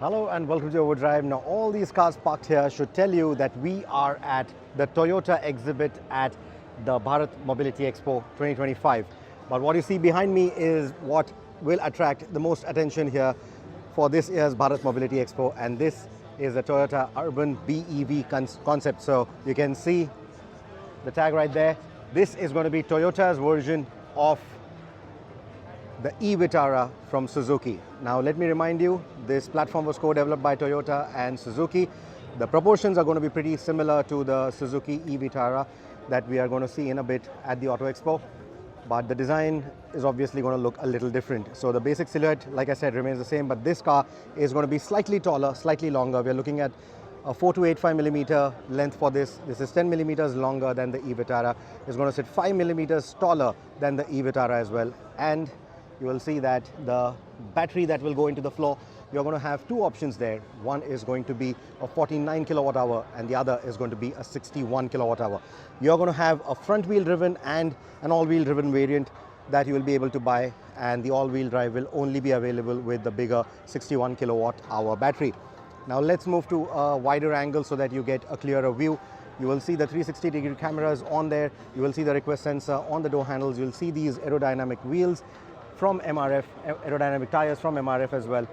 Hello and welcome to OVERDRIVE. Now all these cars parked here should tell you that we are at the Toyota exhibit at the Bharat Mobility Expo 2025. But what you see behind me is what will attract the most attention here for this year's Bharat Mobility Expo, and this is the Toyota Urban BEV concept. So you can see the tag right there. This is going to be Toyota's version of the Vitara from Suzuki. Now let me remind you, this platform was co-developed by Toyota and Suzuki. The proportions are going to be pretty similar to the Suzuki Vitara that we are going to see in a bit at the Auto Expo, but the design is obviously going to look a little different. So the basic silhouette, like I said, remains the same, but this car is going to be slightly taller, slightly longer. We are looking at a 4 to 8.5 millimeter length for this. This is 10 millimeters longer than the Vitara. It's going to sit 5 millimeters taller than the Vitara as well. And you will see that the battery that will go into the floor, you're going to have two options there. One is going to be a 49 kilowatt hour and the other is going to be a 61 kilowatt hour. You're going to have a front wheel driven and an all wheel driven variant that you will be able to buy, and the all wheel drive will only be available with the bigger 61 kilowatt hour battery. Now let's move to a wider angle so that you get a clearer view. You will see the 360-degree cameras on there. You will see the request sensor on the door handles. You will see these aerodynamic wheels from MRF, aerodynamic tires from MRF as well.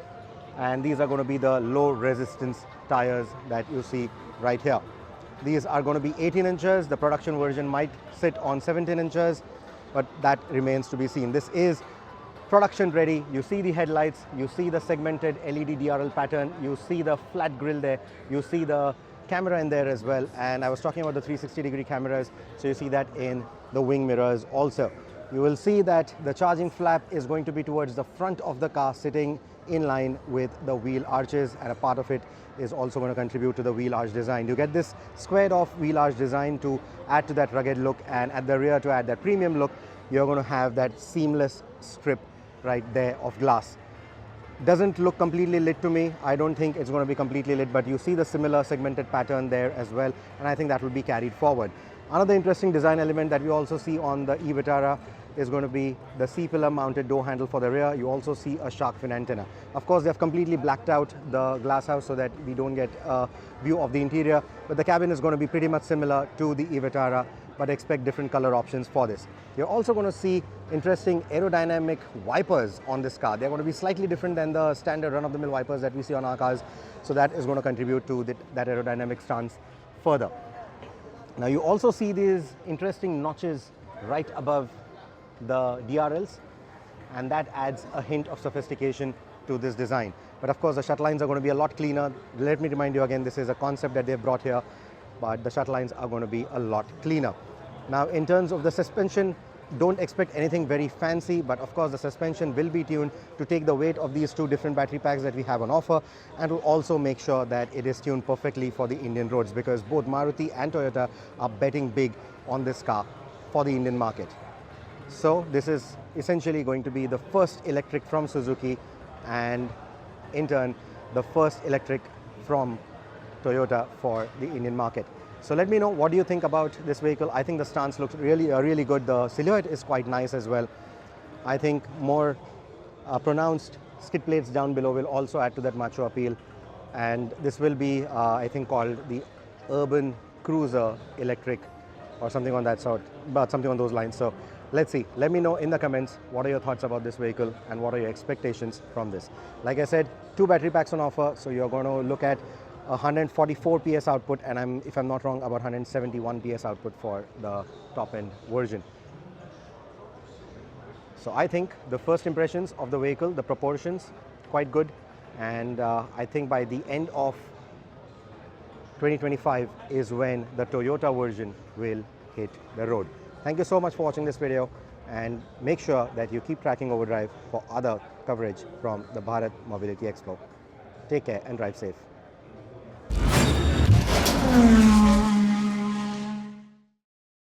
And these are going to be the low resistance tires that you see right here. These are going to be 18 inches. The production version might sit on 17 inches, but that remains to be seen. This is production ready. You see the headlights, you see the segmented LED DRL pattern, you see the flat grille there, you see the camera in there as well. And I was talking about the 360-degree cameras, so you see that in the wing mirrors also. You will see that the charging flap is going to be towards the front of the car, sitting in line with the wheel arches, and a part of it is also going to contribute to the wheel arch design. You get this squared off wheel arch design to add to that rugged look, and at the rear to add that premium look, you're going to have that seamless strip right there of glass. Doesn't look completely lit to me. I don't think it's going to be completely lit, but you see the similar segmented pattern there as well, and I think that will be carried forward. Another interesting design element that we also see on the Vitara is going to be the C-pillar mounted door handle for the rear. You also see a shark fin antenna. Of course, they have completely blacked out the glass house so that we don't get a view of the interior, but the cabin is going to be pretty much similar to the Vitara, but expect different color options for this. You're also going to see interesting aerodynamic wipers on this car. They're going to be slightly different than the standard run-of-the-mill wipers that we see on our cars, so that is going to contribute to that aerodynamic stance further. Now you also see these interesting notches right above the DRLs, and that adds a hint of sophistication to this design. But of course the shut lines are going to be a lot cleaner. Let me remind you again, this is a concept that they've brought here, but the shut lines are going to be a lot cleaner. Now in terms of the suspension, don't expect anything very fancy, but of course the suspension will be tuned to take the weight of these two different battery packs that we have on offer, and will also make sure that it is tuned perfectly for the Indian roads, because both Maruti and Toyota are betting big on this car for the Indian market. So this is essentially going to be the first electric from Suzuki, and in turn the first electric from Toyota for the Indian market. So let me know, what do you think about this vehicle? I think the stance looks really good. The silhouette is quite nice as well. I think more pronounced skid plates down below will also add to that macho appeal, and this will be I think called the Urban Cruiser electric or something on that sort, but something on those lines. So let's see. Let me know in the comments, what are your thoughts about this vehicle and what are your expectations from this. Like I said, two battery packs on offer, so you're going to look at 144 PS output, and if I'm not wrong, about 171 PS output for the top end version. So I think the first impressions of the vehicle, the proportions, quite good, and I think by the end of 2025 is when the Toyota version will hit the road. Thank you so much for watching this video, and make sure that you keep tracking OVERDRIVE for other coverage from the Bharat Mobility Expo. Take care and drive safe.